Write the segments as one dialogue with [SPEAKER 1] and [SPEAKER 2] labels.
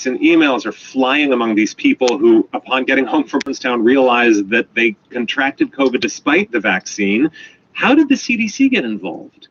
[SPEAKER 1] texts and emails are flying among these people who, upon getting home from Princeton, realized that they contracted COVID despite the vaccine. How did the CDC get involved?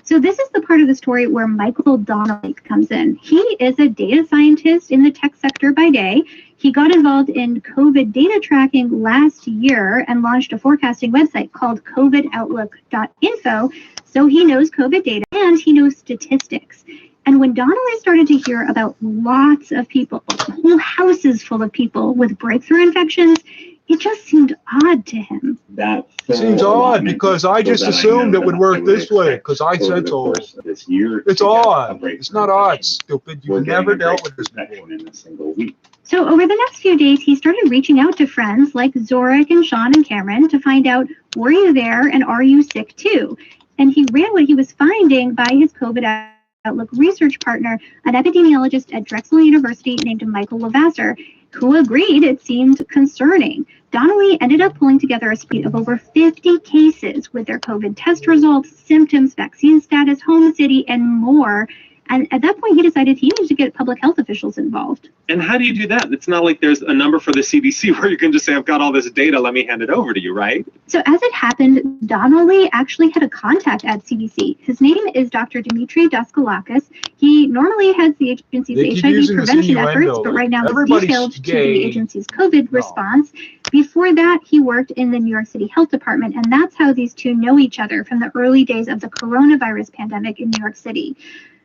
[SPEAKER 2] So this is the part of the story where Michael Donnelly comes in. He is a data scientist in the tech sector by day. He got involved in COVID data tracking last year and launched a forecasting website called covidoutlook.info. So he knows COVID data and he knows statistics. And when Donnelly started to hear about lots of people, whole houses full of people with breakthrough infections, it just seemed odd to him.
[SPEAKER 3] That
[SPEAKER 4] seems odd because I just assumed it would work this way because I said so. It's odd. It's not odd, stupid. You've never dealt with this before.
[SPEAKER 3] In a single week.
[SPEAKER 2] So over the next few days, he started reaching out to friends like Zorik and Sean and Cameron to find out, were you there and are you sick too? And he ran what he was finding by his COVID Outlook research partner, an epidemiologist at Drexel University named Michael Lavasser, who agreed it seemed concerning. Donnelly ended up pulling together a suite of over 50 cases with their COVID test results, symptoms, vaccine status, home city, and more. And at that point, he decided he needed to get public health officials involved.
[SPEAKER 1] And how do you do that? It's not like there's a number for the CDC where you can just say, I've got all this data, let me hand it over to you, right?
[SPEAKER 2] So as it happened, Donnelly actually had a contact at CDC. His name is Dr. Dmitry Daskalakis. He normally heads the agency's HIV prevention efforts, but right now he's detailed to the agency's COVID response. Before that, he worked in the New York City Health Department, and that's how these two know each other from the early days of the coronavirus pandemic in New York City.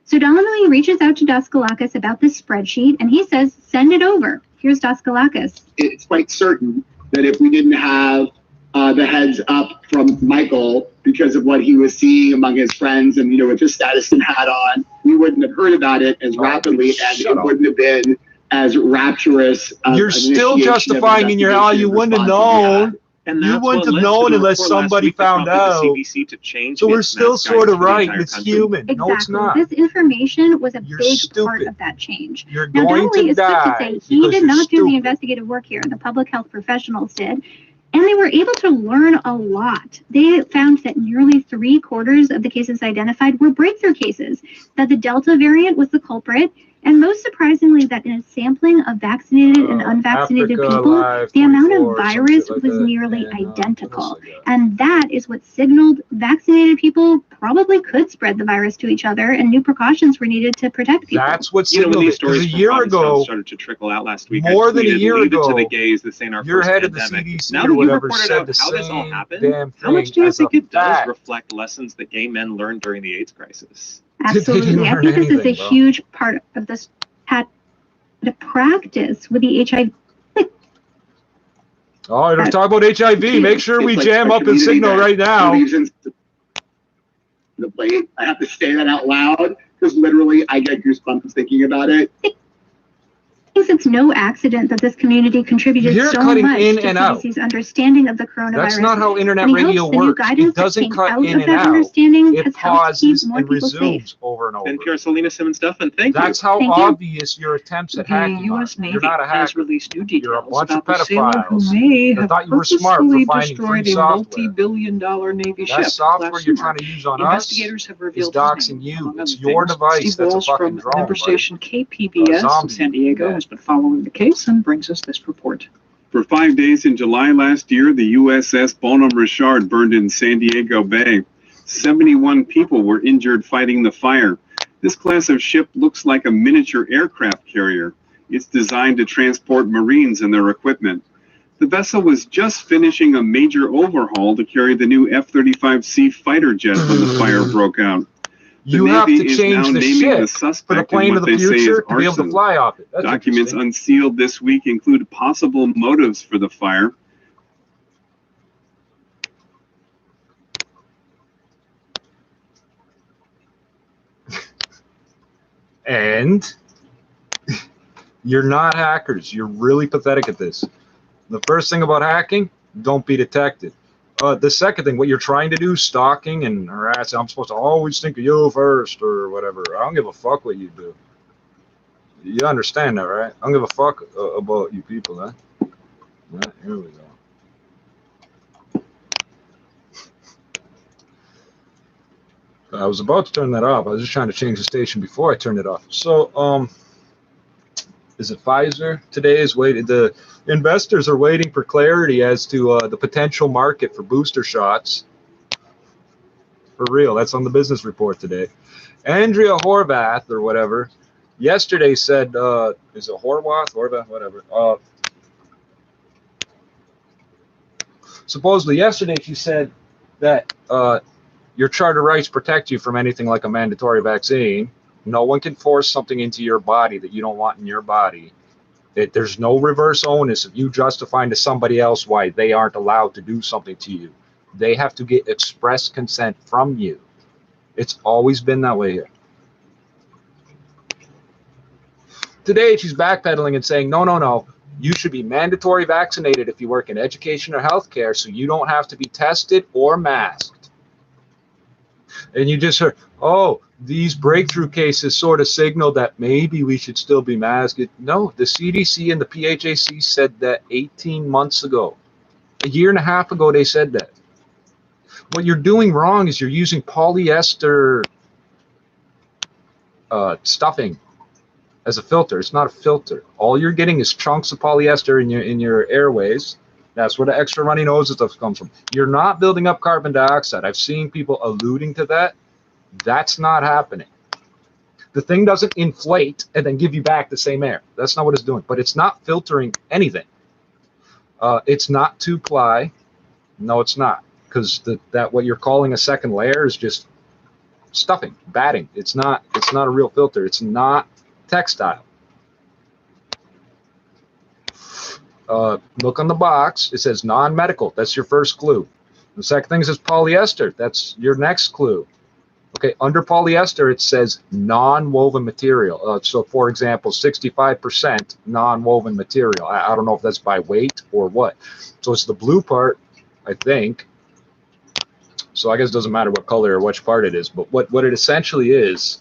[SPEAKER 2] So Donnelly reaches out to Daskalakis about this spreadsheet, and he says, send it over. Here's Daskalakis.
[SPEAKER 5] It's quite certain that if we didn't have the heads up from Michael because of what he was seeing among his friends and, with his status and hat on, we wouldn't have heard about it as rapidly and it wouldn't have been as rapturous.
[SPEAKER 4] You're still justifying in your how you wouldn't have known.
[SPEAKER 1] And
[SPEAKER 4] you wouldn't have known unless somebody found out. So we're still sort of right. It's human.
[SPEAKER 2] Exactly.
[SPEAKER 4] No, it's not.
[SPEAKER 2] This information was a big
[SPEAKER 4] stupid.
[SPEAKER 2] part of that change.
[SPEAKER 4] You're
[SPEAKER 2] now,
[SPEAKER 4] going
[SPEAKER 2] Donnelly
[SPEAKER 4] to
[SPEAKER 2] is quick to
[SPEAKER 4] die
[SPEAKER 2] say he did
[SPEAKER 4] because
[SPEAKER 2] not do
[SPEAKER 4] you're
[SPEAKER 2] the investigative work here. The public health professionals did. And they were able to learn a lot. They found that nearly 3/4 of the cases identified were breakthrough cases, that the Delta variant was the culprit, and most surprisingly, that in a sampling of vaccinated and unvaccinated people, the amount of virus was nearly identical. And that is what signaled vaccinated people probably could spread the virus to each other, and new precautions were needed to protect people.
[SPEAKER 4] That's what signaled it. Because a year ago,
[SPEAKER 1] started to trickle out last week.
[SPEAKER 4] More than a year ago,
[SPEAKER 1] to the gays, this ain't our
[SPEAKER 4] your
[SPEAKER 1] first
[SPEAKER 4] head of the
[SPEAKER 1] pandemic.
[SPEAKER 4] CDC
[SPEAKER 1] Now
[SPEAKER 4] or
[SPEAKER 1] that you
[SPEAKER 4] whatever
[SPEAKER 1] reported
[SPEAKER 4] said
[SPEAKER 1] out
[SPEAKER 4] the
[SPEAKER 1] how this all
[SPEAKER 4] same
[SPEAKER 1] happened,
[SPEAKER 4] damn
[SPEAKER 1] how much do you think it does
[SPEAKER 4] fact.
[SPEAKER 1] reflect lessons that gay men learned during the AIDS crisis?
[SPEAKER 2] Absolutely. I think this is a huge part of this to practice with the HIV.
[SPEAKER 4] Oh, let's talk about HIV. Make sure we jam up in Signal right now.
[SPEAKER 5] The plate. I have to say that out loud because literally I get goosebumps thinking about it.
[SPEAKER 2] It's no accident that this community contributed so much to CDC's understanding of the coronavirus.
[SPEAKER 4] That's not how internet radio works. It doesn't cut in and out. It pauses and resumes over and over.
[SPEAKER 1] NPR Selena Simmons Duffin, thank you.
[SPEAKER 4] That's how obvious your attempts at hacking are. You're not a hacker. You're a bunch of pedophiles. I thought you were smart for finding free software.
[SPEAKER 6] multi-billion-dollar Navy ship.
[SPEAKER 4] That software you're trying to use on us is doxing you. It's your device that's a fucking drone.
[SPEAKER 6] Member station KPBS in San Diego has been following the case and brings us this report.
[SPEAKER 7] For 5 days in July last year, the USS Bonhomme Richard burned in San Diego Bay. 71 people were injured fighting the fire. This class of ship looks like a miniature aircraft carrier. It's designed to transport Marines and their equipment. The vessel was just finishing a major overhaul to carry the new F-35C fighter jet when the fire broke out.
[SPEAKER 4] You have to change the ship for the plane of the future to be able to fly off it. That's
[SPEAKER 7] Documents unsealed this week include possible motives for the fire.
[SPEAKER 4] And you're not hackers. You're really pathetic at this. The first thing about hacking, don't be detected. The second thing, what you're trying to do, stalking and harassing, I'm supposed to always think of you first or whatever. I don't give a fuck what you do. You understand that, right? I don't give a fuck about you people, huh? Right, here we go. I was about to turn that off. I was just trying to change the station before I turned it off. So, is it Pfizer today is waiting. The investors are waiting for clarity as to the potential market for booster shots. For real, that's on the business report today. Andrea Horvath or whatever yesterday said, is it Horvath, whatever. Supposedly yesterday she said that your charter rights protect you from anything like a mandatory vaccine. No one can force something into your body that you don't want in your body. There's no reverse onus of you justifying to somebody else why they aren't allowed to do something to you. They have to get express consent from you. It's always been that way here. Today, she's backpedaling and saying, no. You should be mandatory vaccinated if you work in education or healthcare so you don't have to be tested or masked. And you just heard, oh, these breakthrough cases sort of signal that maybe we should still be masked. No, the CDC and the PHAC said that 18 months ago. A year and a half ago, they said that. What you're doing wrong is you're using polyester stuffing as a filter. It's not a filter. All you're getting is chunks of polyester in your airways. That's where the extra runny nose stuff comes from. You're not building up carbon dioxide. I've seen people alluding to that. That's not happening. The thing doesn't inflate and then give you back the same air. That's not what it's doing. But it's not filtering anything. It's not two-ply. No, it's not. Because that what you're calling a second layer is just stuffing, batting. It's not a real filter. It's not textile. Look on the box. It says non-medical. That's your first clue. The second thing says polyester. That's your next clue. Okay, under polyester it says non-woven material. So, for example, 65% non-woven material. I don't know if that's by weight or what. So it's the blue part, I think. So I guess it doesn't matter what color or which part it is. But what it essentially is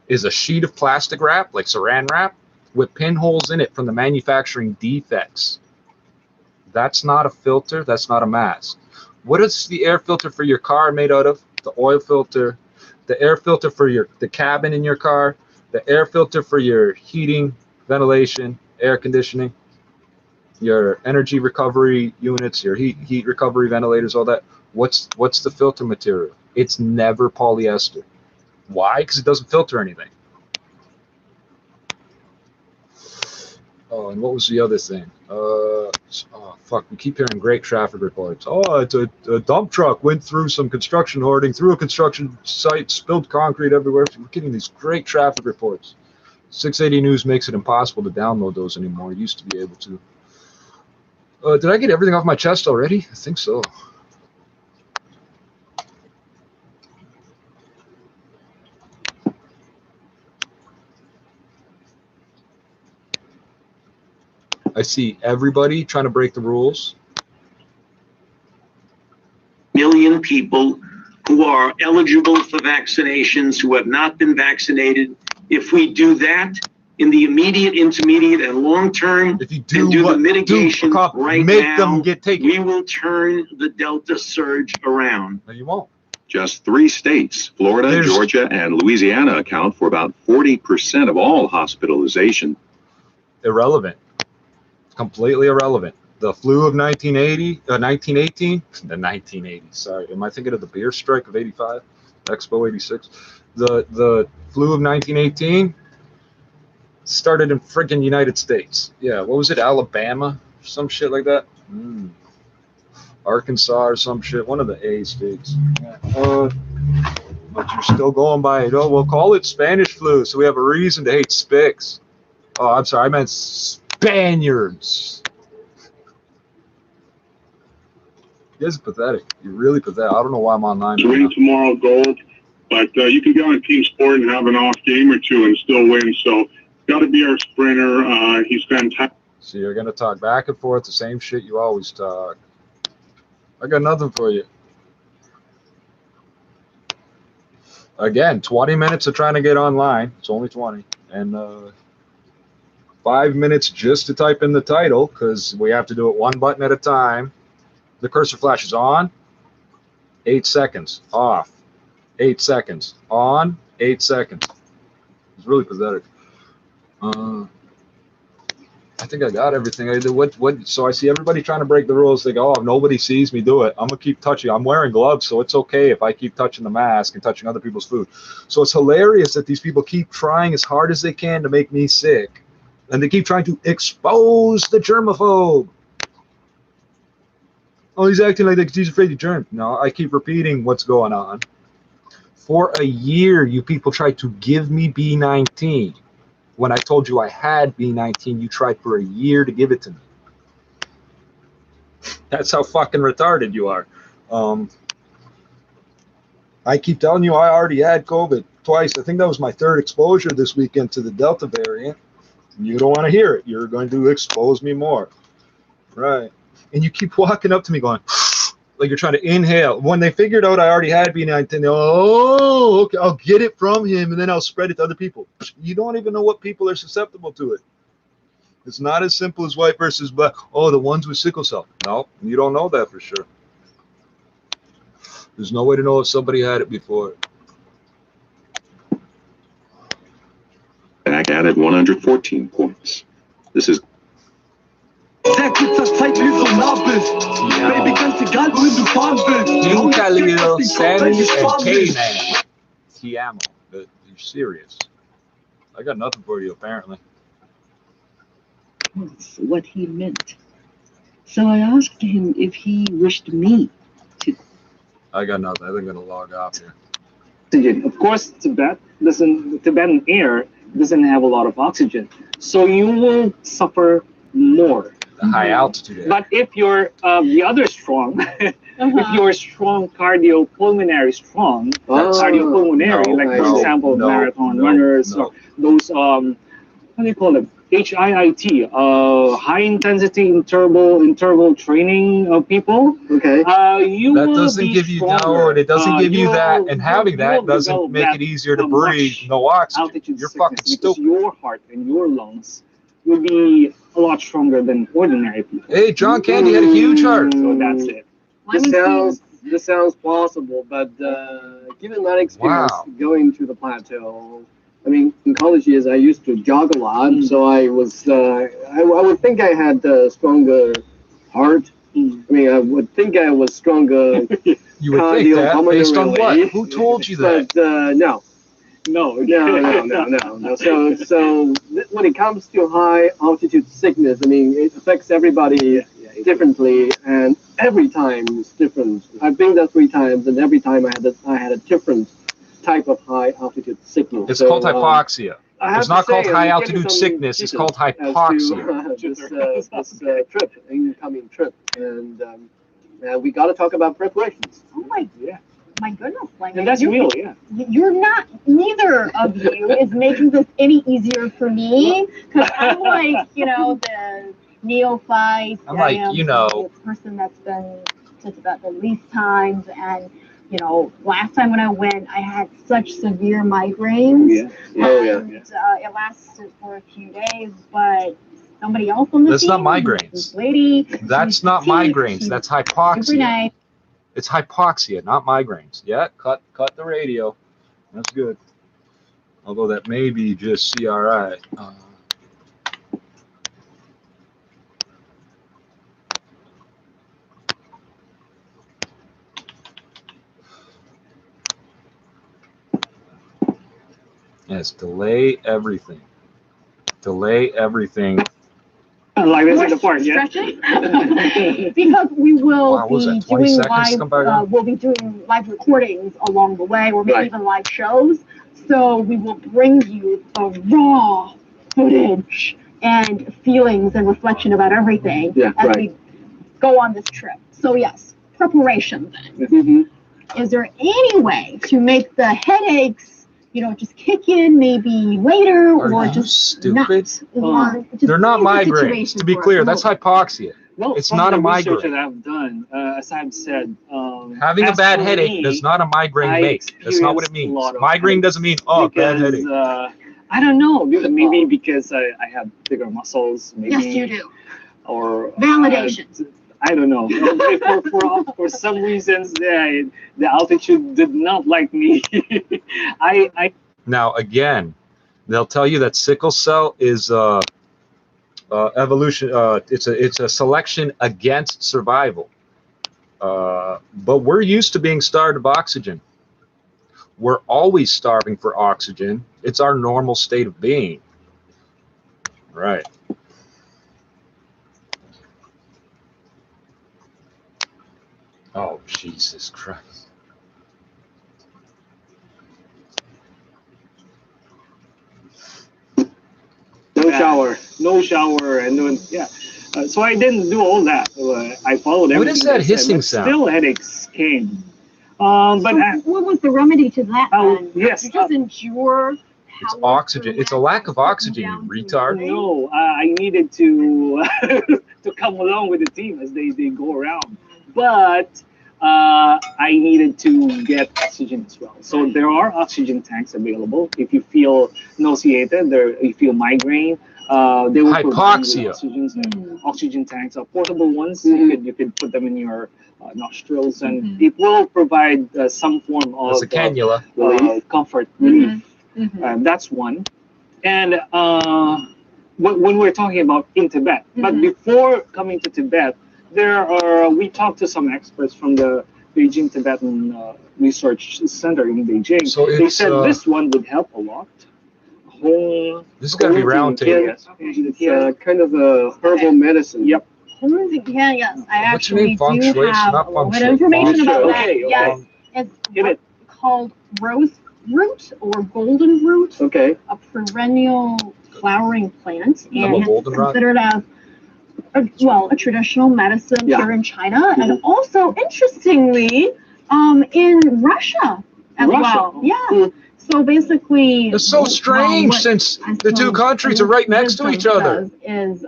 [SPEAKER 4] a sheet of plastic wrap, like saran wrap, with pinholes in it from the manufacturing defects. That's not a filter. That's not a mask. What is the air filter for your car made out of? The oil filter. The air filter for the cabin in your car. The air filter for your heating, ventilation, air conditioning. Your energy recovery units, your heat recovery ventilators, all that. What's the filter material? It's never polyester. Why? Because it doesn't filter anything. Oh, and what was the other thing? Oh, fuck, we keep hearing great traffic reports. Oh, it's a dump truck went through some construction hoarding, through a construction site, spilled concrete everywhere. We're getting these great traffic reports. 680 News makes it impossible to download those anymore. It used to be able to. Did I get everything off my chest already? I think so. I see everybody trying to break the rules.
[SPEAKER 3] Million people who are eligible for vaccinations who have not been vaccinated. If we do that in the immediate, intermediate, and long term,
[SPEAKER 4] if you do
[SPEAKER 3] the mitigation right now,
[SPEAKER 4] them get taken.
[SPEAKER 3] We will turn the Delta surge around.
[SPEAKER 4] No, you won't.
[SPEAKER 7] Just 3 states, Florida, Georgia, and Louisiana, account for about 40% of all hospitalization.
[SPEAKER 4] Irrelevant. Completely irrelevant. The flu of 1918, the 1980s, sorry. Am I thinking of the beer strike of 85? Expo 86? The flu of 1918 started in friggin' United States. Yeah, what was it? Alabama? Some shit like that? Arkansas or some shit. One of the A states. Yeah. But you're still going by it. Oh, we'll call it Spanish flu, so we have a reason to hate Spics. Oh, I'm sorry. I meant Spaniards. You guys are pathetic. You're really pathetic. I don't know why I'm online.
[SPEAKER 8] Win tomorrow, gold. But you can go on Team Sport and have an off game or two and still win. So, got to be our sprinter. He's fantastic.
[SPEAKER 4] So you're going to talk back and forth the same shit you always talk. I got nothing for you. Again, 20 minutes of trying to get online. It's only 20. And 5 minutes just to type in the title because we have to do it one button at a time. The cursor flashes on. 8 seconds. Off. 8 seconds. On. 8 seconds. It's really pathetic. I think I got everything. I did what? So I see everybody trying to break the rules. They go, oh, if nobody sees me do it, I'm gonna keep touching. I'm wearing gloves, so it's okay if I keep touching the mask and touching other people's food. So it's hilarious that these people keep trying as hard as they can to make me sick, and they keep trying to expose the germaphobe. Oh, he's acting like that because he's afraid of germs. No, I keep repeating what's going on. For a year, you people tried to give me B19. When I told you I had B19, you tried for a year to give it to me. That's how fucking retarded you are. I keep telling you I already had COVID twice. I think that was my third exposure this weekend to the Delta variant. You don't want to hear it. You're going to expose me more. Right. And you keep walking up to me going, like you're trying to inhale. When they figured out I already had B19, they go, oh, okay, I'll get it from him and then I'll spread it to other people. You don't even know what people are susceptible to it. It's not as simple as white versus black. Oh, the ones with sickle cell. No, you don't know that for sure. There's no way to know if somebody had it before.
[SPEAKER 1] Back added 114 points. This is
[SPEAKER 4] King Khalil, Sammy, and K-Man. Tiamo. You're serious. I got nothing for you, apparently.
[SPEAKER 9] That's what he meant. So I asked him if he wished me to.
[SPEAKER 4] I got nothing. I think I'm going to log off here.
[SPEAKER 6] Of course, Tibetan air doesn't have a lot of oxygen, so you will suffer more.
[SPEAKER 4] The high altitude air.
[SPEAKER 6] But if you're the other strong, if you're strong cardiopulmonary, like for example, marathon runners, or those what do you call them? HIIT, high intensity interval training people.
[SPEAKER 5] Okay.
[SPEAKER 6] You
[SPEAKER 4] that
[SPEAKER 6] will
[SPEAKER 4] doesn't
[SPEAKER 6] be
[SPEAKER 4] give you
[SPEAKER 6] stronger.
[SPEAKER 4] it doesn't give you that, and having that doesn't make it easier to breathe. No oxygen. You're fucking stupid.
[SPEAKER 6] Your heart and your lungs will be a lot stronger than ordinary people.
[SPEAKER 4] Hey, John Candy had a huge heart.
[SPEAKER 6] So that's it.
[SPEAKER 10] This sounds plausible, but given my experience going to the plateau, I mean, in college years I used to jog a lot, so I was I would think I had a stronger heart. I mean, I would think I was stronger.
[SPEAKER 4] You would think that based on what? Who told you that?
[SPEAKER 10] But no. So when it comes to high altitude sickness, I mean, it affects everybody differently, and every time it's different. I've been there 3 times, and every time I had a different type of high altitude sickness.
[SPEAKER 4] It's called hypoxia. It's not called high altitude sickness. It's called hypoxia.
[SPEAKER 10] This trip, incoming trip, and we got to talk about preparations.
[SPEAKER 11] Oh my goodness, like,
[SPEAKER 6] and that's real, yeah.
[SPEAKER 11] You're not, neither of you is making this any easier for me, because I'm like, the neophyte.
[SPEAKER 4] I'm like,
[SPEAKER 11] the person that's been to Tibet the least times, and last time when I went, I had such severe migraines. It lasted for a few days, but somebody else on the
[SPEAKER 4] team. That's not migraines.
[SPEAKER 11] This lady.
[SPEAKER 4] That's not migraines. That's hypoxia.
[SPEAKER 11] Super nice.
[SPEAKER 4] It's hypoxia, not migraines. Yeah, cut the radio. That's good. Although that may be just CRI. Yes, delay everything. Delay everything.
[SPEAKER 6] Like this is the part, yeah.
[SPEAKER 11] Because we will be doing
[SPEAKER 4] live.
[SPEAKER 11] We'll be doing live recordings along the way, or maybe even live shows. So we will bring you the raw footage and feelings and reflection about everything as we go on this trip. So yes, preparation then. Is there any way to make the headaches, just kick in maybe later, or just
[SPEAKER 4] stupid? They're not migraines. To be clear, that's hypoxia.
[SPEAKER 6] Well,
[SPEAKER 4] it's not a migraine.
[SPEAKER 6] Research that I've done, as I've said,
[SPEAKER 4] having a bad headache does not a migraine make. That's not what it means. Migraine doesn't mean bad headache.
[SPEAKER 6] I don't know. Maybe because I have bigger muscles. Maybe,
[SPEAKER 11] yes, you do.
[SPEAKER 6] Or
[SPEAKER 11] validation.
[SPEAKER 6] I don't know. For some reasons, the altitude did not like me. Now
[SPEAKER 4] again, they'll tell you that sickle cell is evolution. It's a selection against survival. But we're used to being starved of oxygen. We're always starving for oxygen. It's our normal state of being. Right. Oh, Jesus Christ.
[SPEAKER 6] No shower, and doing, yeah. So I didn't do all that. I followed everything.
[SPEAKER 4] What is that hissing sound?
[SPEAKER 6] Still headaches came.
[SPEAKER 11] But what was the remedy to that then?
[SPEAKER 6] Yes.
[SPEAKER 11] You just endure.
[SPEAKER 4] It's oxygen. It's a lack of oxygen, you retard.
[SPEAKER 6] No, I needed to to come along with the team as they go around. But I needed to get oxygen as well. So there are oxygen tanks available. If you feel nauseated, you feel migraine, they will
[SPEAKER 4] hypoxia.
[SPEAKER 6] Provide oxygen tanks, portable ones. You could put them in your nostrils, and it will provide some form of
[SPEAKER 4] a cannula.
[SPEAKER 6] Comfort, relief. That's one. And when we're talking about in Tibet, but before coming to Tibet, we talked to some experts from the Beijing Tibetan Research Center in Beijing.
[SPEAKER 4] So
[SPEAKER 6] they said this one would help a lot.
[SPEAKER 4] This is going to be round table.
[SPEAKER 10] It's kind of a herbal medicine.
[SPEAKER 6] Yep.
[SPEAKER 11] Yes, I
[SPEAKER 4] What's your name?
[SPEAKER 11] actually do have a little bit of information about that. Yes, it's called rose root or golden root.
[SPEAKER 10] Okay.
[SPEAKER 11] A perennial flowering plant, and it's
[SPEAKER 4] goldenrod?
[SPEAKER 11] considered as a traditional medicine here in China, and also interestingly, in Russia as well. Yeah. So basically,
[SPEAKER 4] it's so strange since the two countries are right next to each other.
[SPEAKER 11] Is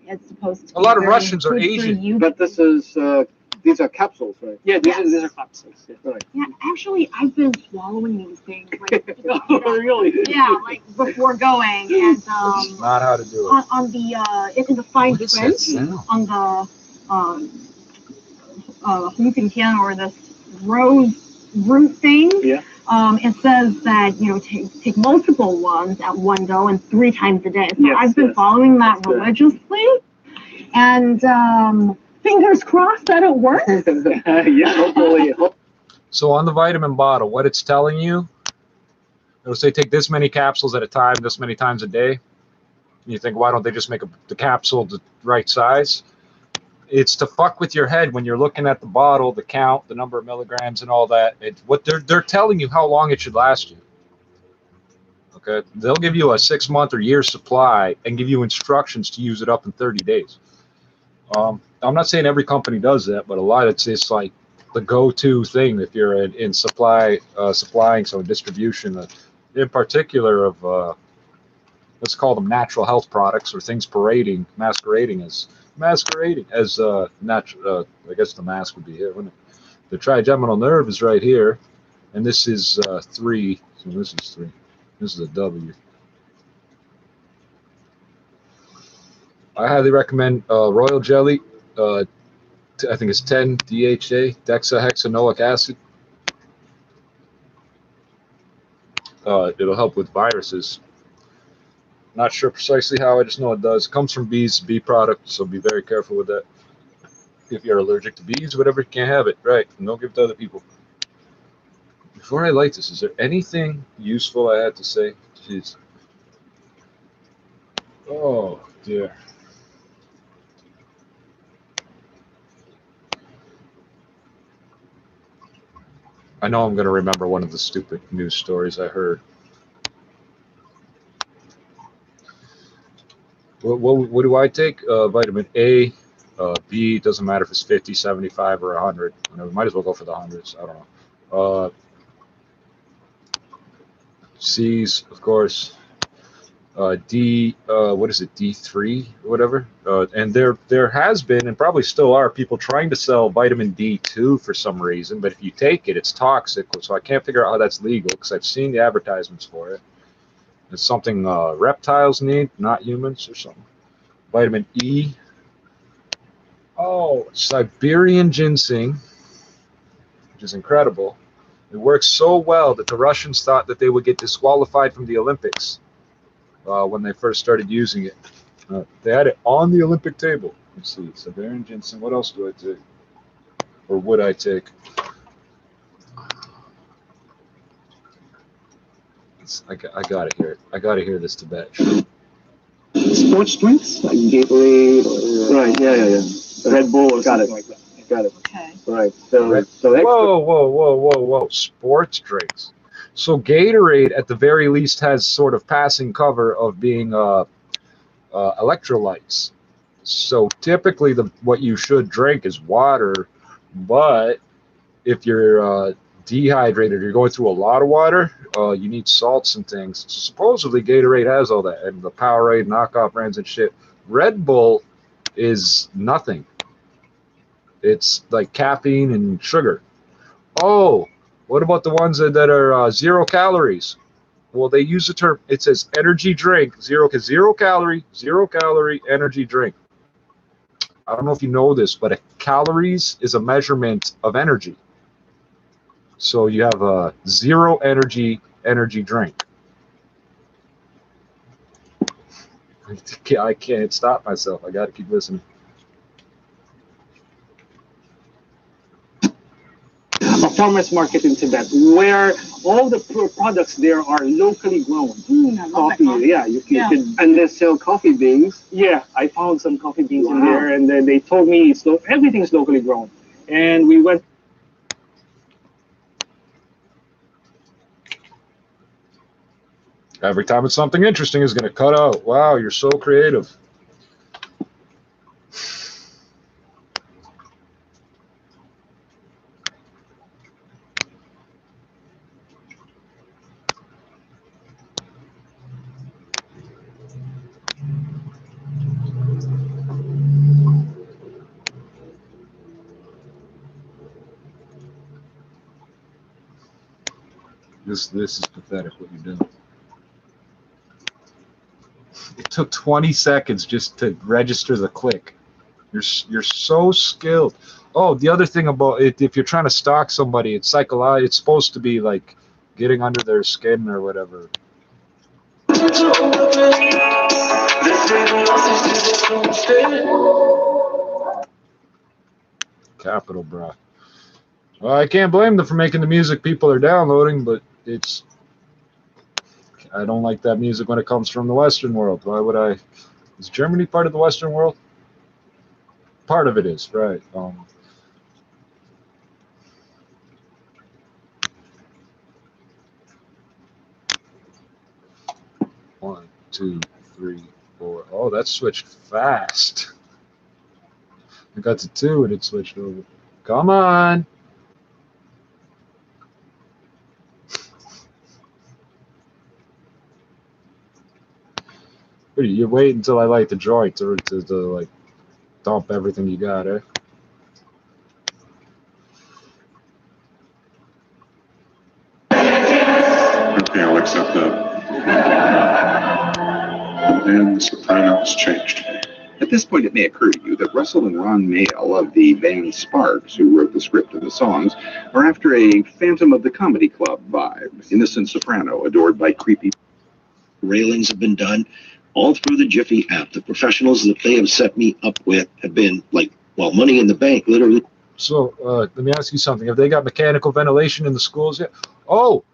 [SPEAKER 11] it's supposed to be
[SPEAKER 4] a lot of Russians are Asian,
[SPEAKER 10] but this is these are capsules, right?
[SPEAKER 6] Yeah, these are capsules. Yeah.
[SPEAKER 10] Right.
[SPEAKER 11] Yeah, actually, I've been swallowing these things. Like,
[SPEAKER 6] really?
[SPEAKER 11] Yeah, like before going, and
[SPEAKER 4] that's not how to do it.
[SPEAKER 11] On the in the fine print on the Hongpingtian or this rose root thing.
[SPEAKER 6] Yeah.
[SPEAKER 11] It says that take multiple ones at one go and 3 times a day. So I've been following that religiously, and fingers crossed that it works.
[SPEAKER 6] Yeah, hopefully.
[SPEAKER 4] So on the vitamin bottle, what it's telling you, it'll say take this many capsules at a time, this many times a day. You think, why don't they just make the capsule the right size? It's to fuck with your head when you're looking at the bottle, the count, the number of milligrams, and all that. What they're telling you how long it should last you. Okay, they'll give you a 6-month or year supply and give you instructions to use it up in 30 days. I'm not saying every company does that, but a lot it's like the go-to thing if you're in supplying some distribution, in particular of let's call them natural health products or things masquerading as natural. I guess the mask would be here, wouldn't it? The trigeminal nerve is right here, and this is 3. So this is 3. This is a W. I highly recommend royal jelly. I think it's 10 DHA, dexahexanoic acid. It'll help with viruses. Not sure precisely how, I just know it does. It comes from bees, bee product, so be very careful with that. If you're allergic to bees, whatever, you can't have it. Right, and don't give it to other people. Before I light this, is there anything useful I had to say? Jeez. Oh, dear. I know I'm going to remember one of the stupid news stories I heard. What do I take? Vitamin A, B, doesn't matter if it's 50, 75, or 100. Might as well go for the hundreds. I don't know. C's, of course. D, what is it, D3 or whatever? And there has been, and probably still are, people trying to sell vitamin D2 for some reason, but if you take it, it's toxic. So I can't figure out how that's legal because I've seen the advertisements for it. It's something reptiles need, not humans or something. Vitamin E. Oh, Siberian ginseng, which is incredible. It works so well that the Russians thought that they would get disqualified from the Olympics when they first started using it. They had it on the Olympic table. Let's see, Bavarian ginseng. What else do I take? Or would I take? I gotta hear it. I gotta hear this Tibet.
[SPEAKER 10] Sports drinks like Gatorade or right, yeah. Red Bull or something like that. Got it.
[SPEAKER 11] Okay.
[SPEAKER 10] Right. So
[SPEAKER 4] Whoa. Sports drinks. So Gatorade, at the very least, has sort of passing cover of being electrolytes. So typically, what you should drink is water. But if you're dehydrated, you're going through a lot of water, you need salts and things. So supposedly Gatorade has all that, and the Powerade knockoff brands and shit. Red Bull is nothing. It's like caffeine and sugar. Oh, what about the ones that are 0 calories? Well, they use the term, it says energy drink, zero calorie energy drink. I don't know if you know this, but calories is a measurement of energy. So you have a 0 energy drink. I can't stop myself. I got to keep listening.
[SPEAKER 6] A farmer's market in Tibet where all the products there are locally grown. Coffee, yeah, you can,
[SPEAKER 10] and they sell coffee beans.
[SPEAKER 6] Yeah, I found some coffee beans in there, and then they told me everything's locally grown. And we went.
[SPEAKER 4] Every time it's something interesting, is going to cut out. Wow, you're so creative. This is pathetic what you're doing. It took 20 seconds just to register the click. You're so skilled. Oh, the other thing about it, if you're trying to stalk somebody, it's SICKLY. It's supposed to be like getting under their skin or whatever. Capital Bra. Well, I can't blame them for making the music people are downloading, but I don't like that music when it comes from the Western world. Why would I? Is Germany part of the Western world? Part of it is, right. 1, 2, 3, 4. Oh, that switched fast. I got to 2 and it switched over. Come on. You wait until I light the joint to like dump everything you got, eh?
[SPEAKER 8] Okay, I'll accept that. And the Sopranos changed.
[SPEAKER 12] At this point, it may occur to you that Russell and Ron Mael of the band Sparks, who wrote the script of the songs, are after a Phantom of the Comedy Club vibe. Innocent soprano, adored by creepy.
[SPEAKER 13] Railings have been done all through the Jiffy app. The professionals that they have set me up with have been like, well, money in the bank, literally.
[SPEAKER 4] So let me ask you something. Have they got mechanical ventilation in the schools yet? Oh,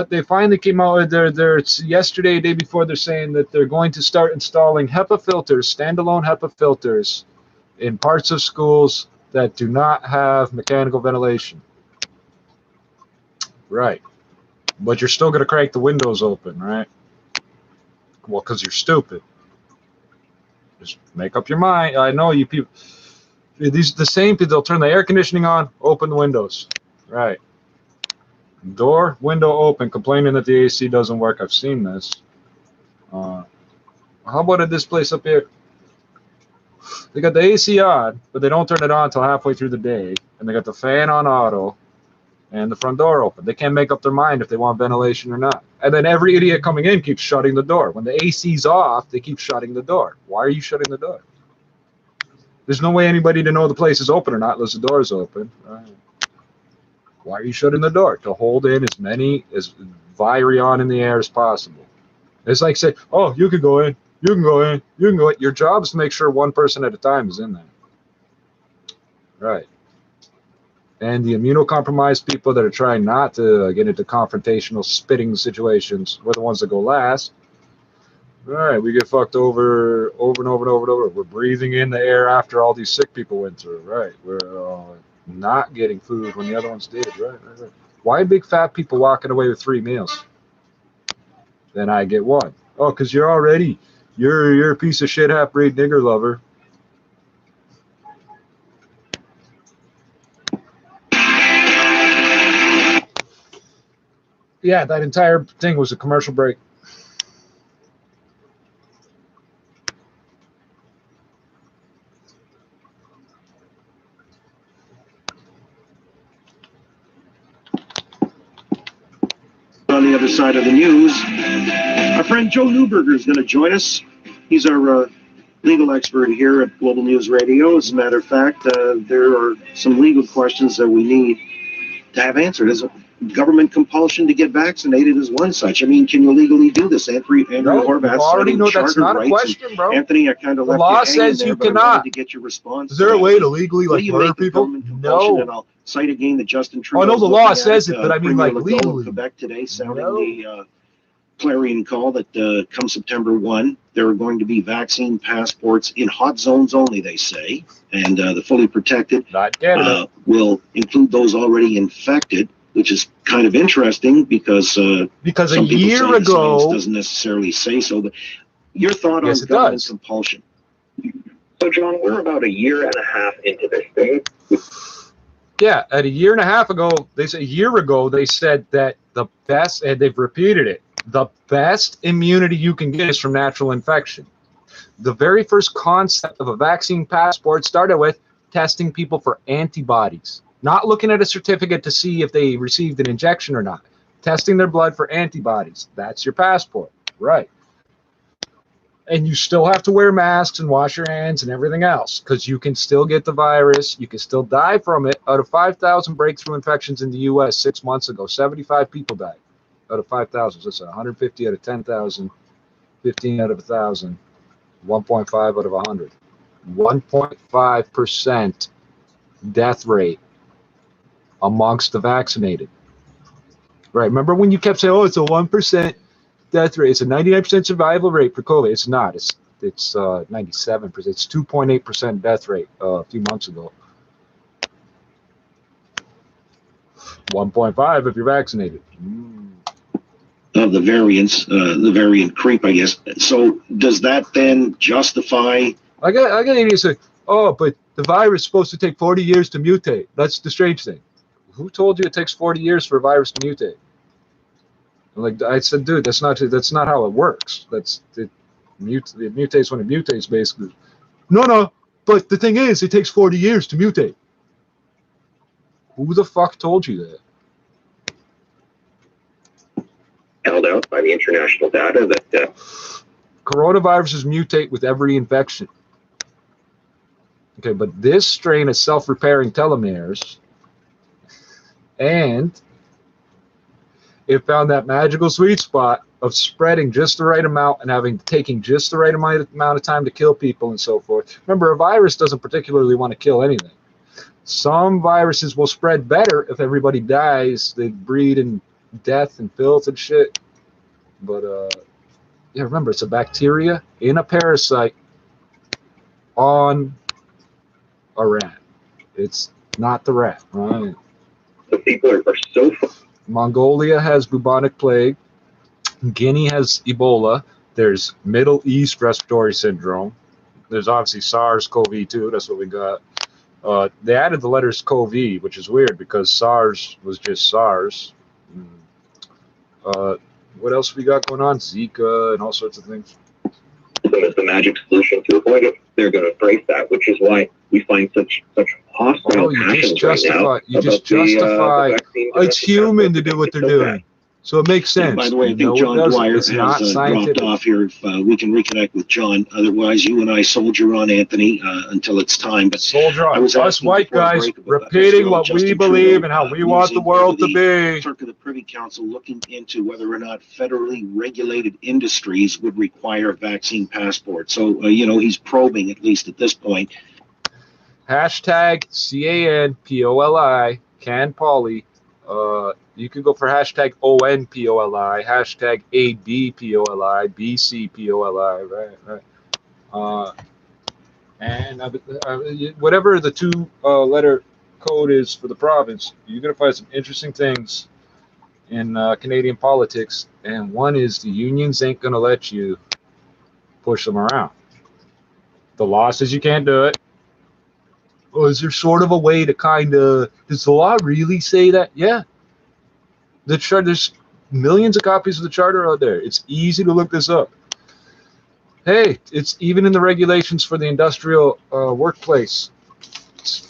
[SPEAKER 4] they finally came out with their yesterday, day before, they're saying that they're going to start installing HEPA filters, standalone HEPA filters in parts of schools that do not have mechanical ventilation. Right. But you're still going to crank the windows open, right? Well, because you're stupid. Just make up your mind. I know you people. The same people, they'll turn the air conditioning on, open the windows. Right. Door, window open, complaining that the AC doesn't work. I've seen this. How about at this place up here? They got the AC on, but they don't turn it on until halfway through the day. And they got the fan on auto and the front door open. They can't make up their mind if they want ventilation or not. And then every idiot coming in keeps shutting the door. When the AC's off, they keep shutting the door. Why are you shutting the door? There's no way anybody to know the place is open or not unless the door is open. Right. Why are you shutting the door? To hold in as Virion in the air as possible. It's like say, oh, you could go in. You can go in. You can go in. Your job is to make sure one person at a time is in there. Right. And the immunocompromised people that are trying not to get into confrontational spitting situations were the ones that go last. All right, we get fucked over and over and over and over. We're breathing in the air after all these sick people went through. Right. We're not getting food when the other ones did. Right. Why big fat people walking away with 3 meals? Then I get 1. Oh, because you're a piece of shit half-breed nigger lover. Yeah, that entire thing was a commercial break.
[SPEAKER 13] On the other side of the news, our friend Joe Newberger is going to join us. He's our legal expert here at Global News Radio. As a matter of fact, there are some legal questions that we need to have answered. Is government compulsion to get vaccinated is one such. I mean, can you legally do this? Andrew Horvath
[SPEAKER 4] already know that's not a question, bro.
[SPEAKER 13] Anthony, I kind of
[SPEAKER 4] the
[SPEAKER 13] left
[SPEAKER 4] law
[SPEAKER 13] you
[SPEAKER 4] says
[SPEAKER 13] there,
[SPEAKER 4] you
[SPEAKER 13] but I
[SPEAKER 4] cannot.
[SPEAKER 13] wanted to get your response.
[SPEAKER 4] Is there a way to legally murder people? No.
[SPEAKER 13] And I'll cite again that Justin Trudeau.
[SPEAKER 4] I know the law says it, but I mean, like, legally.
[SPEAKER 13] Quebec today sounding the clarion call that come September 1, there are going to be vaccine passports in hot zones only, they say, and the fully protected will include those already infected, which is kind of interesting because a year ago doesn't necessarily say so. But your thought on government compulsion?
[SPEAKER 1] So, John, we're about a year and a half into this thing.
[SPEAKER 4] Yeah, at a year and a half ago, they said that the best, and they've repeated it, the best immunity you can get is from natural infection. The very first concept of a vaccine passport started with testing people for antibodies, not looking at a certificate to see if they received an injection or not. Testing their blood for antibodies. That's your passport, right? And you still have to wear masks and wash your hands and everything else because you can still get the virus. You can still die from it. Out of 5,000 breakthrough infections in the U.S. 6 months ago, 75 people died. Out of 5,000, so it's 150 out of 10,000, 15 out of 1,000, 1.5 out of 100. 1.5% death rate amongst the vaccinated. Right, remember when you kept saying, oh, it's a 1% death rate, it's a 99% survival rate for COVID. It's not, it's 97%, it's 2.8% death rate a few months ago. 1.5 if you're vaccinated.
[SPEAKER 13] Of the variants, the variant creep, I guess. So does that then justify?
[SPEAKER 4] I got idiots say, oh, but the virus is supposed to take 40 years to mutate. That's the strange thing. Who told you it takes 40 years for a virus to mutate? Like I said, dude, that's not how it works. It mutates when it mutates, basically. No, but the thing is, it takes 40 years to mutate. Who the fuck told you that?
[SPEAKER 1] Held out by the international data that
[SPEAKER 4] coronaviruses mutate with every infection. Okay, but this strain has self-repairing telomeres, and it found that magical sweet spot of spreading just the right amount and taking just the right amount of time to kill people and so forth. Remember, a virus doesn't particularly want to kill anything. Some viruses will spread better if everybody dies. They breed in death and filth and shit. But yeah, remember, it's a bacteria in a parasite on a rat. It's not the rat, right?
[SPEAKER 1] The people are so.
[SPEAKER 4] Mongolia has bubonic plague. Guinea has Ebola. There's Middle East respiratory syndrome. There's obviously SARS-CoV-2. That's what we got. They added the letters CoV, which is weird because SARS was just SARS. What else we got going on? Zika and all sorts of things.
[SPEAKER 1] It's the magic solution to avoid it. They're going to embrace that, which is why we find such hostile passions right now.
[SPEAKER 4] You just justify. It's human to do what they're doing. So it makes sense.
[SPEAKER 3] And by the way, I think
[SPEAKER 4] No, it
[SPEAKER 3] John
[SPEAKER 4] doesn't.
[SPEAKER 3] Dwyer
[SPEAKER 4] It's
[SPEAKER 3] has
[SPEAKER 4] not
[SPEAKER 3] dropped
[SPEAKER 4] scientific.
[SPEAKER 3] off here. If we can reconnect with John. Otherwise, you and I soldier on, Anthony, until it's time. But
[SPEAKER 4] Soldier
[SPEAKER 3] I
[SPEAKER 4] on.
[SPEAKER 3] was
[SPEAKER 4] Us
[SPEAKER 3] asking
[SPEAKER 4] white
[SPEAKER 3] before
[SPEAKER 4] guys
[SPEAKER 3] break about
[SPEAKER 4] repeating
[SPEAKER 3] Mr.
[SPEAKER 4] what we
[SPEAKER 3] Justin
[SPEAKER 4] believe
[SPEAKER 3] Trudeau,
[SPEAKER 4] and how we want the
[SPEAKER 3] musing
[SPEAKER 4] world to
[SPEAKER 3] over
[SPEAKER 4] be.
[SPEAKER 3] Clerk of the Privy Council looking into whether or not federally regulated industries would require a vaccine passport. So, he's probing, at least at this point.
[SPEAKER 4] Hashtag CANPOLI, CanPoli. You can go for hashtag ONPOLI, hashtag ABPOLI, BCPOLI, right. And whatever the two-letter code is for the province, you're going to find some interesting things in Canadian politics. And one is the unions ain't going to let you push them around. The law says you can't do it. Or is there sort of a way to kind of, does the law really say that? Yeah. There's millions of copies of the charter out there. It's easy to look this up. Hey, it's even in the regulations for the industrial workplace.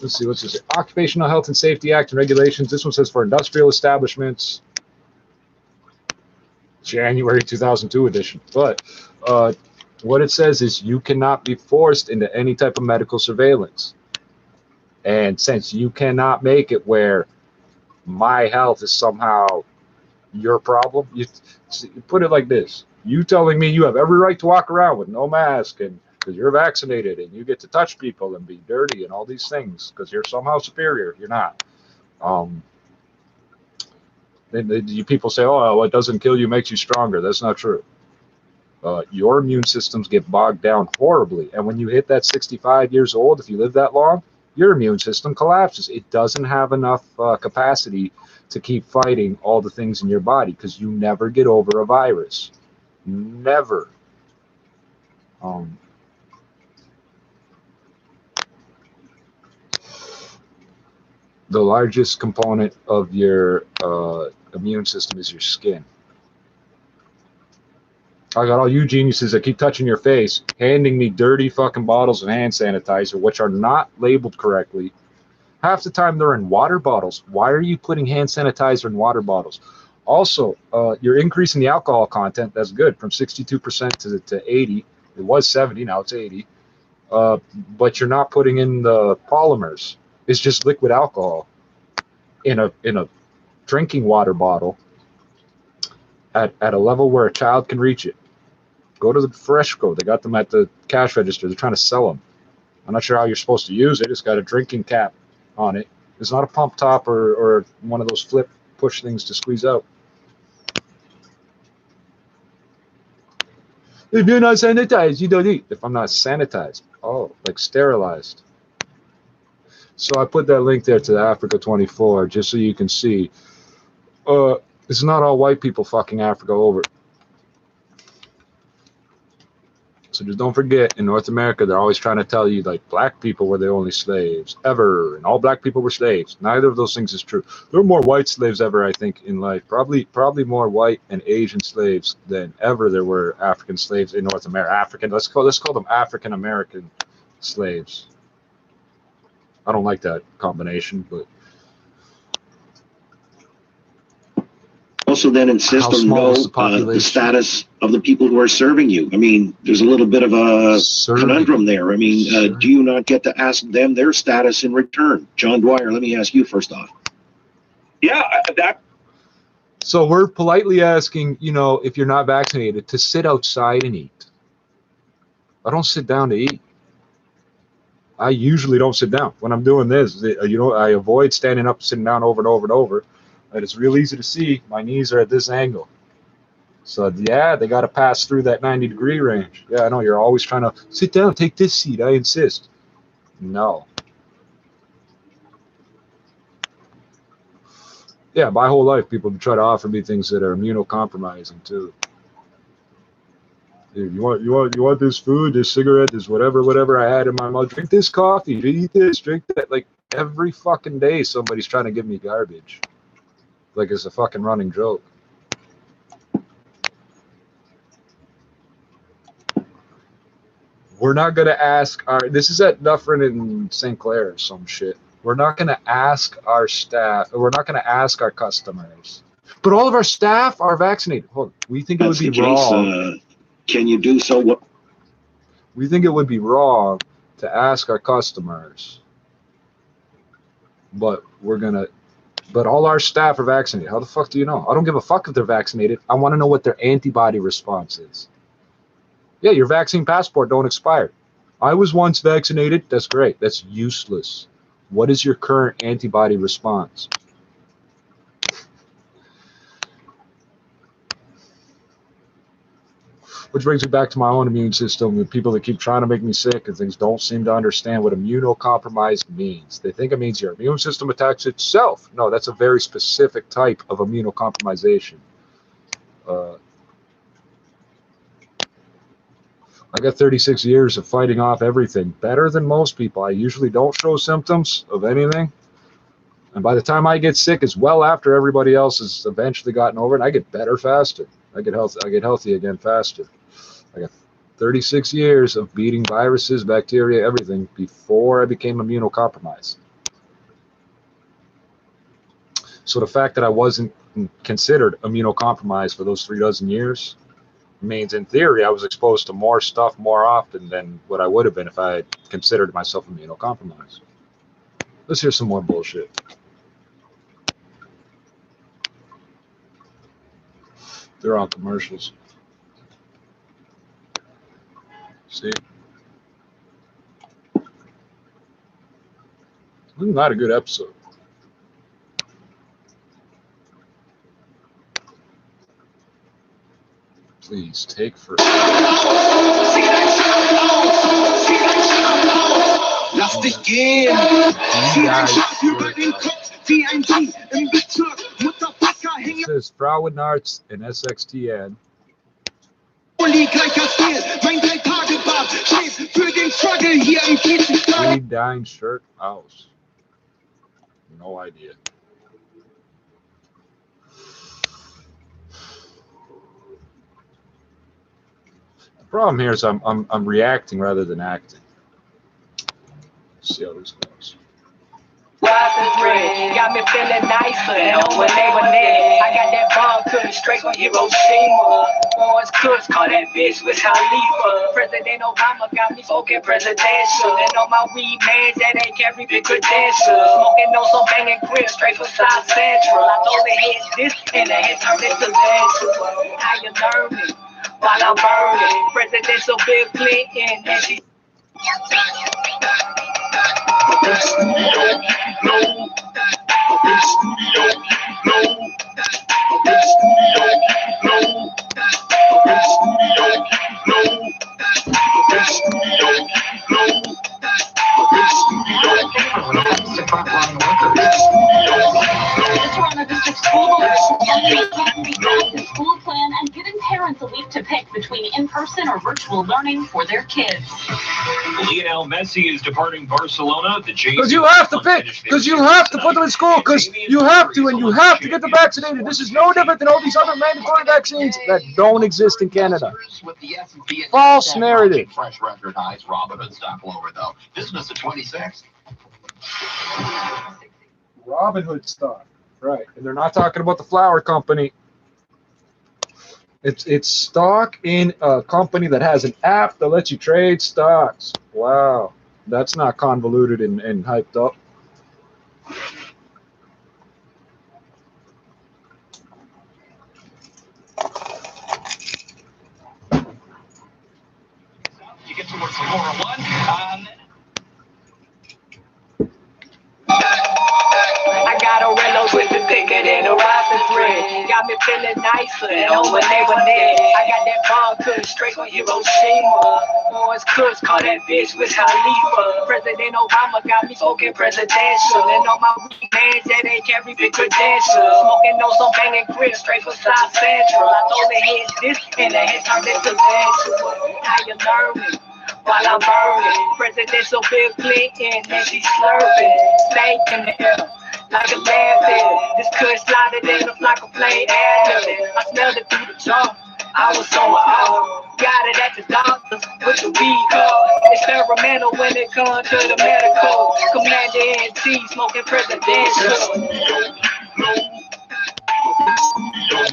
[SPEAKER 4] Let's see, what's this? Occupational Health and Safety Act and regulations. This one says for industrial establishments. January 2002 edition. But what it says is you cannot be forced into any type of medical surveillance. And since you cannot make it where my health is somehow your problem, you put it like this. You telling me you have every right to walk around with no mask and because you're vaccinated and you get to touch people and be dirty and all these things because you're somehow superior. You're not. You people say, oh, well, it doesn't kill you, makes you stronger. That's not true. Your immune systems get bogged down horribly. And when you hit that 65 years old, if you live that long, your immune system collapses. It doesn't have enough capacity to keep fighting all the things in your body because you never get over a virus. Never. The largest component of your immune system is your skin. I got all you geniuses that keep touching your face, handing me dirty fucking bottles of hand sanitizer, which are not labeled correctly. Half the time they're in water bottles. Why are you putting hand sanitizer in water bottles? Also, you're increasing the alcohol content. That's good, from 62% to 80. It was 70, now it's 80. But you're not putting in the polymers. It's just liquid alcohol in a drinking water bottle at a level where a child can reach it. Go to the Freshco. They got them at the cash register. They're trying to sell them. I'm not sure how you're supposed to use it. It's got a drinking cap on it. It's not a pump top or one of those flip push things to squeeze out. If you're not sanitized, you don't eat. If I'm not sanitized, oh, like sterilized. So I put that link there to the Africa 24 just so you can see. It's not all white people fucking Africa over. So just don't forget, in North America, they're always trying to tell you, like, black people were the only slaves ever, and all black people were slaves. Neither of those things is true. There were more white slaves ever, I think, in life. Probably more white and Asian slaves than ever there were African slaves in North America. Let's call them African American slaves. I don't like that combination, but
[SPEAKER 3] Also then insist on the status of the people who are serving you. I mean, there's a little bit of a conundrum there. I mean, do you not get to ask them their status in return? John Dwyer, let me ask you first off.
[SPEAKER 6] Yeah, that.
[SPEAKER 4] So we're politely asking, if you're not vaccinated, to sit outside and eat. I don't sit down to eat. I usually don't sit down. When I'm doing this, I avoid standing up, sitting down over and over and over. And it's real easy to see my knees are at this angle. So yeah, they got to pass through that 90-degree range. Yeah, I know you're always trying to sit down, take this seat. I insist. No. Yeah, my whole life people try to offer me things that are immunocompromising too. Dude, you want this food, this cigarette, this whatever I had in my mouth. Drink this coffee, eat this, drink that. Like every fucking day, somebody's trying to give me garbage. Like it's a fucking running joke. We're not gonna ask this is at Dufferin and St. Clair or some shit. We're not gonna ask our staff, we're not gonna ask our customers, But all of our staff are vaccinated. Hold on. We think it would be wrong.
[SPEAKER 3] Can you do so? What?
[SPEAKER 4] We think it would be wrong to ask our customers, but all our staff are vaccinated. How the fuck do you know? I don't give a fuck if they're vaccinated. I want to know what their antibody response is. Yeah, your vaccine passport don't expire. I was once vaccinated. That's great. That's useless. What is your current antibody response? Which brings me back to my own immune system. The people that keep trying to make me sick and things don't seem to understand what immunocompromised means. They think it means your immune system attacks itself. No, that's a very specific type of immunocompromisation. I got 36 years of fighting off everything better than most people. I usually don't show symptoms of anything. And by the time I get sick, it's well after everybody else has eventually gotten over it. And I get better faster. I get healthy again faster. I got 36 years of beating viruses, bacteria, everything before I became immunocompromised. So the fact that I wasn't considered immunocompromised for those 36 years means, in theory, I was exposed to more stuff more often than what I would have been if I had considered myself immunocompromised. Let's hear some more bullshit. They're all commercials. See? This is not a good episode. Please take forever.
[SPEAKER 14] Lass dich gehen.
[SPEAKER 4] It says Frauenarzt and SXTN. Green Dine Shirt House. No idea. The problem here is I'm reacting rather than acting. Let's see how this goes.
[SPEAKER 14] Got me feeling nicer, and when they were there, I got that bomb cooking straight from Hiroshima. Orange Kush, call that bitch with Khalifa. President Obama got me smoking presidential, and on my weed mans that ain't carry big credentials. Smoking on some banging grip straight from South Central. I told the head this, and the head turned into lenses. How you learning while I'm burning? Presidential Bill Clinton, and she.
[SPEAKER 15] School plan and giving parents a week to pick between in-person or virtual learning for their kids.
[SPEAKER 16] Lionel Messi is departing Barcelona.
[SPEAKER 4] Because you have to pick. Because you have to put them in school. Because you have to, and you have to get them vaccinated. This is no different than all these other mandatory vaccines that don't exist in Canada. False narrative.
[SPEAKER 17] Fresh record highs. Robinhood stock lower though. Business at 26.
[SPEAKER 4] Robinhood stock, right? And they're not talking about the flour company. It's stock in a company that has an app that lets you trade stocks. Wow, that's not convoluted and hyped up.
[SPEAKER 16] You get towards the lower one.
[SPEAKER 14] I got a Rello with the thicker than a robin thread. Got me feeling nicer, and when they were there, I got that bomb cooking straight from Hiroshima. Orange Kush, call that bitch with Khalifa. President Obama got me smoking presidential, and on my weed mans that ain't carry big credentials. Smoking on some banging grip straight from South Central. I told the head this, and the head turned into lenses. How you learning while I'm burning? Presidential Bill Clinton, and she slurping. Stank in the air like a landfill. This Kush slided in up like a plane air. I smelled it through the jaw. I was so out. Got it at the doctor's with the weed card. Experimental when it comes to the medical. Commander in chief smoking presidential.
[SPEAKER 15] It's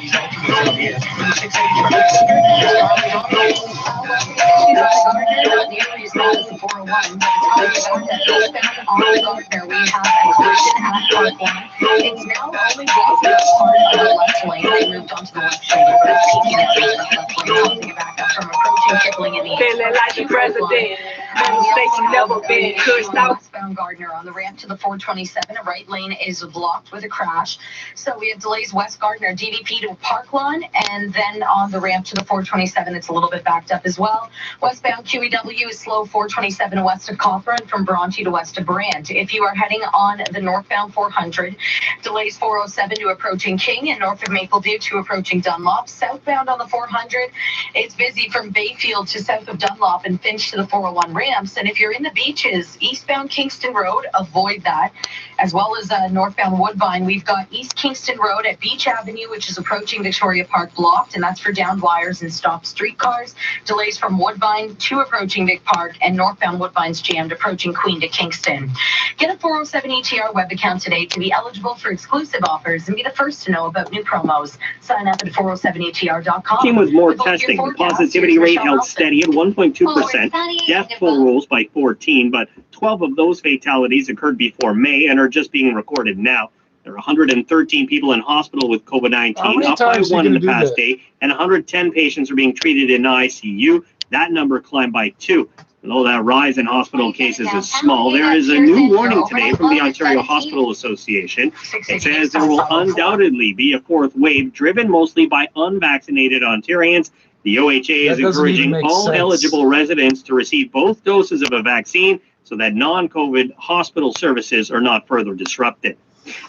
[SPEAKER 15] now only blocked the part of the left lane. They moved onto the left shoulder, but he can't get to the left lane, causing a backup from approaching Sickly in the
[SPEAKER 14] Feeling like the president. And the state's never been cursed out.
[SPEAKER 15] Westbound Gardner on the ramp to the 427. A right lane is blocked with a crash. So we have delays west Gardner, DDP to Park Lawn, and then on the ramp to the 427, it's a little bit backed up as well. Westbound QEW is slow 427 west of Cawthron from Bronte to west of Brand. If you are heading on the northbound 400, delays 407 to approaching King and north of Mapleview to approaching Dunlop. Southbound on the 400, it's busy from Bayfield to south of Dunlop and Finch to the 401 ramps. And if you're in the beaches, eastbound Kingston Road, avoid that, as well as northbound Woodbine. We've got East Kingston Road at Beach Avenue, which is approaching Victoria Park, blocked, and that's for downed wires and stopped streetcars. Delays from Woodbine to approaching Vic Park, and northbound Woodbine's jammed approaching Queen to Kingston. Get a 407 ETR web account today to be eligible for exclusive offers and be the first to know about new promos. Sign up at 407etr.com.
[SPEAKER 18] Team with more testing. The positivity rate held steady at 1.2%. Death toll rose by 14, but 12 of those fatalities occurred before May and are just being recorded now. There are 113 people in hospital with COVID-19, up by 1 in the past day, and 110 patients are being treated in ICU. That number climbed by 2. Although that rise in hospital cases is small, there is a new warning today from the Ontario Hospital Association. It says there will undoubtedly be a fourth wave, driven mostly by unvaccinated Ontarians. The OHA is encouraging all eligible residents to receive both doses of a vaccine so that non-COVID hospital services are not further disrupted.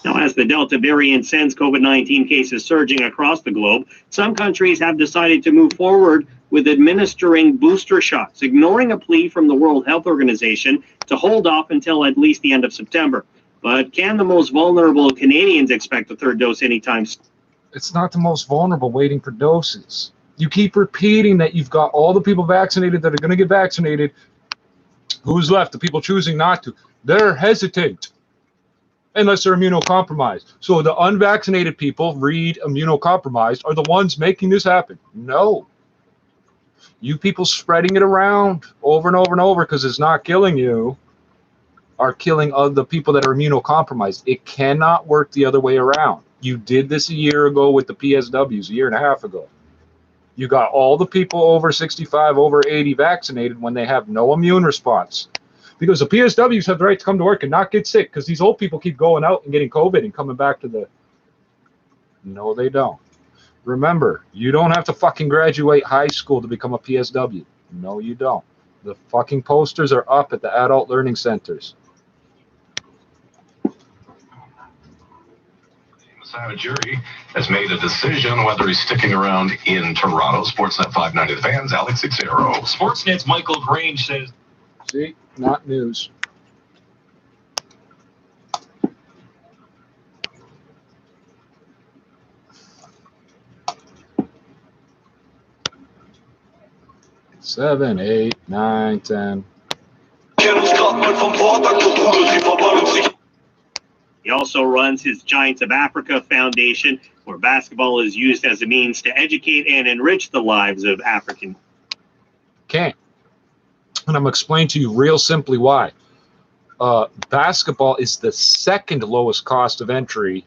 [SPEAKER 18] Now, as the Delta variant sends COVID-19 cases surging across the globe, some countries have decided to move forward with administering booster shots, ignoring a plea from the World Health Organization to hold off until at least the end of September. But can the most vulnerable Canadians expect a third dose anytime soon?
[SPEAKER 4] It's not the most vulnerable waiting for doses. You keep repeating that you've got all the people vaccinated that are going to get vaccinated. Who's left? The people choosing not to. They're hesitant unless they're immunocompromised. So the unvaccinated people, read immunocompromised, are the ones making this happen. No. You people spreading it around over and over and over because it's not killing you are killing the people that are immunocompromised. It cannot work the other way around. You did this a year ago with the PSWs, a year and a half ago. You got all the people over 65, over 80 vaccinated when they have no immune response. Because the PSWs have the right to come to work and not get sick because these old people keep going out and getting COVID and coming back to the... No, they don't. Remember, you don't have to fucking graduate high school to become a PSW. No, you don't. The fucking posters are up at the adult learning centers.
[SPEAKER 17] The jury has made a decision whether he's sticking around in Toronto. Sportsnet 590 The Fans, Alex Xero.
[SPEAKER 16] Sportsnet's Michael Grange says...
[SPEAKER 4] See, not news. Seven, 8, 9, 10.
[SPEAKER 18] He also runs his Giants of Africa Foundation, where basketball is used as a means to educate and enrich the lives of African.
[SPEAKER 4] Okay. And I'm going to explain to you real simply why. Basketball is the second lowest cost of entry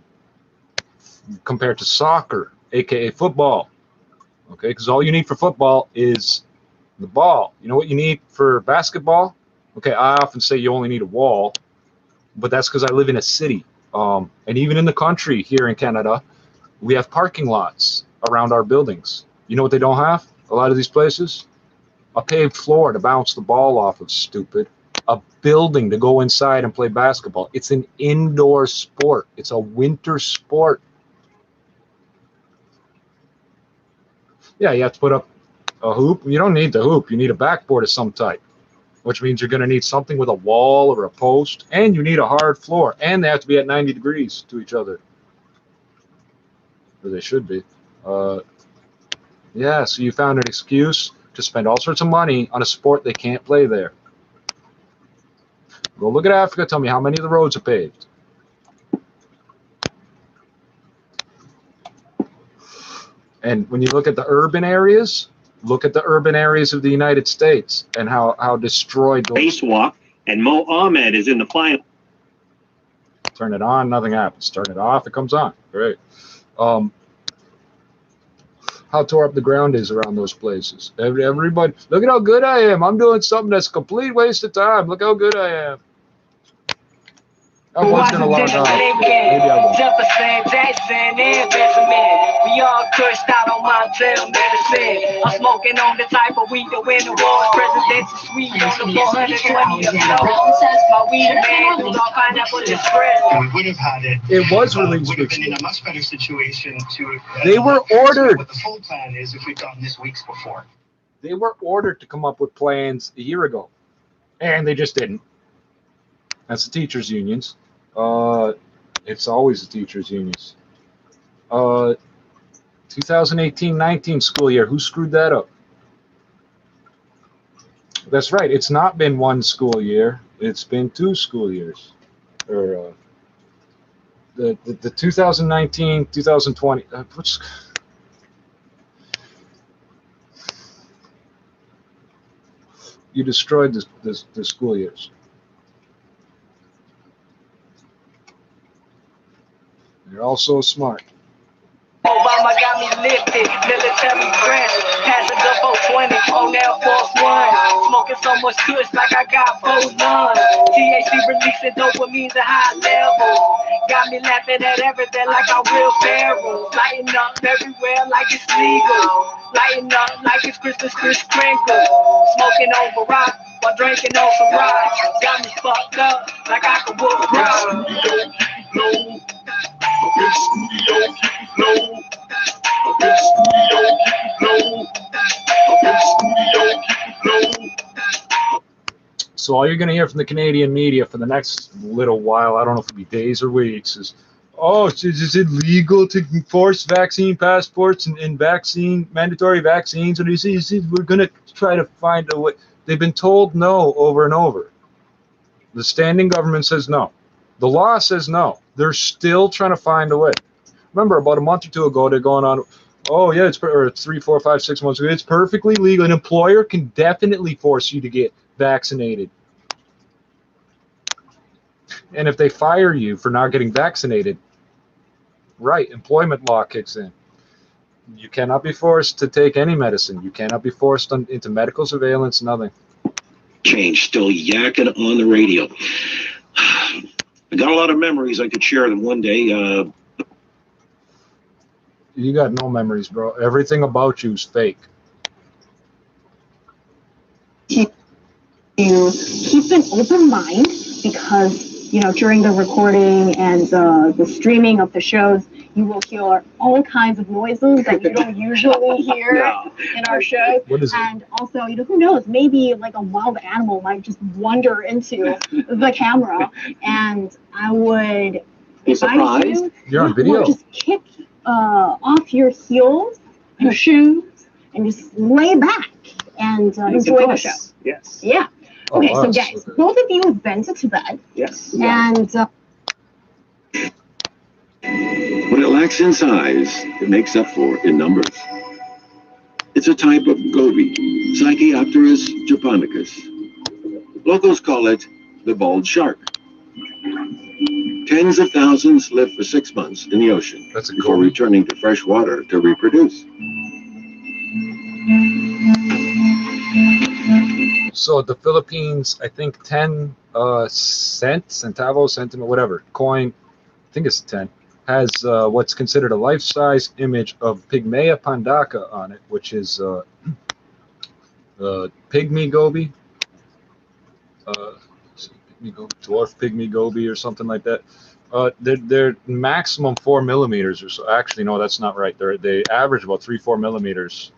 [SPEAKER 4] compared to soccer, aka football. Okay, because all you need for football is the ball. You know what you need for basketball? Okay, I often say you only need a wall, but that's because I live in a city. And even in the country here in Canada, we have parking lots around our buildings. You know what they don't have? A lot of these places? A paved floor to bounce the ball off of, stupid. A building to go inside and play basketball. It's an indoor sport. It's a winter sport. Yeah, you have to put up a hoop. You don't need the hoop. You need a backboard of some type, which means you're going to need something with a wall or a post, and you need a hard floor, and they have to be at 90 degrees to each other. Or they should be. Yeah, so you found an excuse to spend all sorts of money on a sport they can't play there. Go look at Africa. Tell me how many of the roads are paved. And when you look at the urban areas, look at the urban areas of the United States and how destroyed those.
[SPEAKER 18] Spacewalk, and Mo Ahmed is in the final.
[SPEAKER 4] Turn it on, nothing happens. Turn it off, it comes on. Great. How tore up the ground is around those places. Everybody, look at how good I am. I'm doing something that's a complete waste of time. Look how good I am. Everyone's gonna log on. Maybe I won't.
[SPEAKER 14] Jefferson, Jackson, investment. We all cursed out on Montel medicine. I'm smoking on the type of weed that win the war. Presidential suite on the 420 of flow. My weed man through all pineapple distress.
[SPEAKER 19] We would have had it.
[SPEAKER 4] It was released.
[SPEAKER 19] Would have been in a much better situation to.
[SPEAKER 4] They were ordered.
[SPEAKER 19] What the full plan is if we'd gotten this weeks before.
[SPEAKER 4] They were ordered to come up with plans a year ago, and they just didn't. That's the teachers' unions. It's always the teachers' unions. 2018-19 school year. Who screwed that up? That's right. It's not been one school year. It's been 2 school years. Or the 2019-2020. You destroyed the school years. You're all so smart.
[SPEAKER 14] Obama got me lifted, military dress, passing the 420 on Air Force One. Smoking so much kush like I got 4 lungs. THC releasing dopamine at high levels. Got me laughing at everything like I'm real feral. Lighting up everywhere like it's legal. Lighting up like it's Christmas Kris Kringle. Smoking on Barack while drinking on some rock. Got me fucked up like I could whoop rock.
[SPEAKER 4] So all you're going to hear from the Canadian media for the next little while, I don't know if it'll be days or weeks, is, oh, is it legal to enforce vaccine passports and vaccine mandatory vaccines? And we're going to try to find a way. They've been told no over and over. The standing government says no. The law says no. They're still trying to find a way. Remember, about a month or 2 ago, they're going on, oh, yeah, or 3, 4, 5, 6 months ago, it's perfectly legal. An employer can definitely force you to get vaccinated. And if they fire you for not getting vaccinated, right, employment law kicks in. You cannot be forced to take any medicine. You cannot be forced into medical surveillance, nothing.
[SPEAKER 3] Change, still yakking on the radio. I got a lot of memories. I could share them one day.
[SPEAKER 4] You got no memories, bro. Everything about you is fake.
[SPEAKER 11] You keep an open mind because, you know, during the recording and the streaming of the shows, you will hear all kinds of noises that you don't usually hear in our shows.
[SPEAKER 4] What is it?
[SPEAKER 11] And also, you know, who knows? Maybe like a wild animal might just wander into the camera, and I would, if I do,
[SPEAKER 4] you're on video.
[SPEAKER 11] just kick off your heels, your shoes, and just lay back and enjoy the show.
[SPEAKER 6] Yes.
[SPEAKER 11] Yeah.
[SPEAKER 4] Oh,
[SPEAKER 11] Okay,
[SPEAKER 4] wow.
[SPEAKER 11] so guys, both of you have been to bed.
[SPEAKER 6] Yes.
[SPEAKER 11] And
[SPEAKER 20] What it lacks in size, it makes up for in numbers. It's a type of goby, Psychiopterus japonicus. Locals call it the bald shark. Tens of thousands live for 6 months in the ocean before returning to fresh water to reproduce.
[SPEAKER 4] So the Philippines, I think 10 centimo, whatever, coin, I think it's 10, has what's considered a life-size image of Pygmaea pandaka on it, which is pygmy goby, dwarf pygmy goby or something like that. They're maximum 4 millimeters or so. Actually, no, that's not right. They average about 3-4 millimeters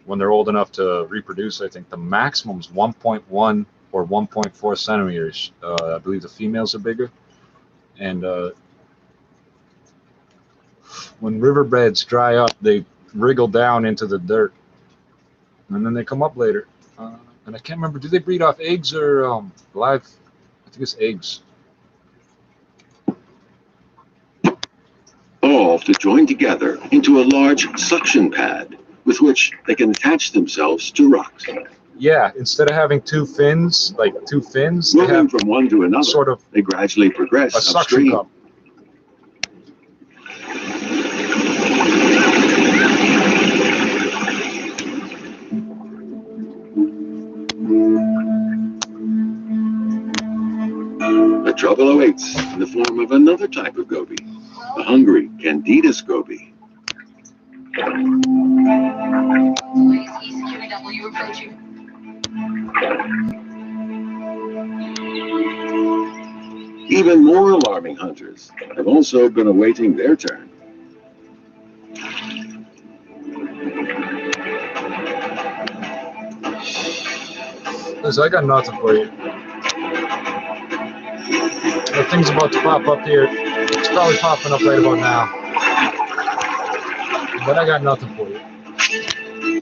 [SPEAKER 4] when they're old enough to reproduce. I think the maximum is 1.1 or 1.4 centimeters. I believe the females are bigger. And when riverbeds dry up, they wriggle down into the dirt, and then they come up later. And I can't remember, do they breed off eggs or live? I think it's eggs.
[SPEAKER 20] evolved to join together into a large suction pad with which they can attach themselves to rocks.
[SPEAKER 4] Yeah, instead of having two fins, they
[SPEAKER 20] Moving
[SPEAKER 4] have
[SPEAKER 20] from one to another,
[SPEAKER 4] sort of
[SPEAKER 20] they gradually progress
[SPEAKER 4] a suction
[SPEAKER 20] upstream.
[SPEAKER 4] cup.
[SPEAKER 20] But trouble awaits in the form of another type of goby, the hungry Candidus goby.
[SPEAKER 15] ECQW approaching.
[SPEAKER 20] Even more alarming hunters have also been awaiting their turn.
[SPEAKER 4] Listen, I got nothing for you. The thing's about to pop up here. It's probably popping up right about now. But I got nothing for you.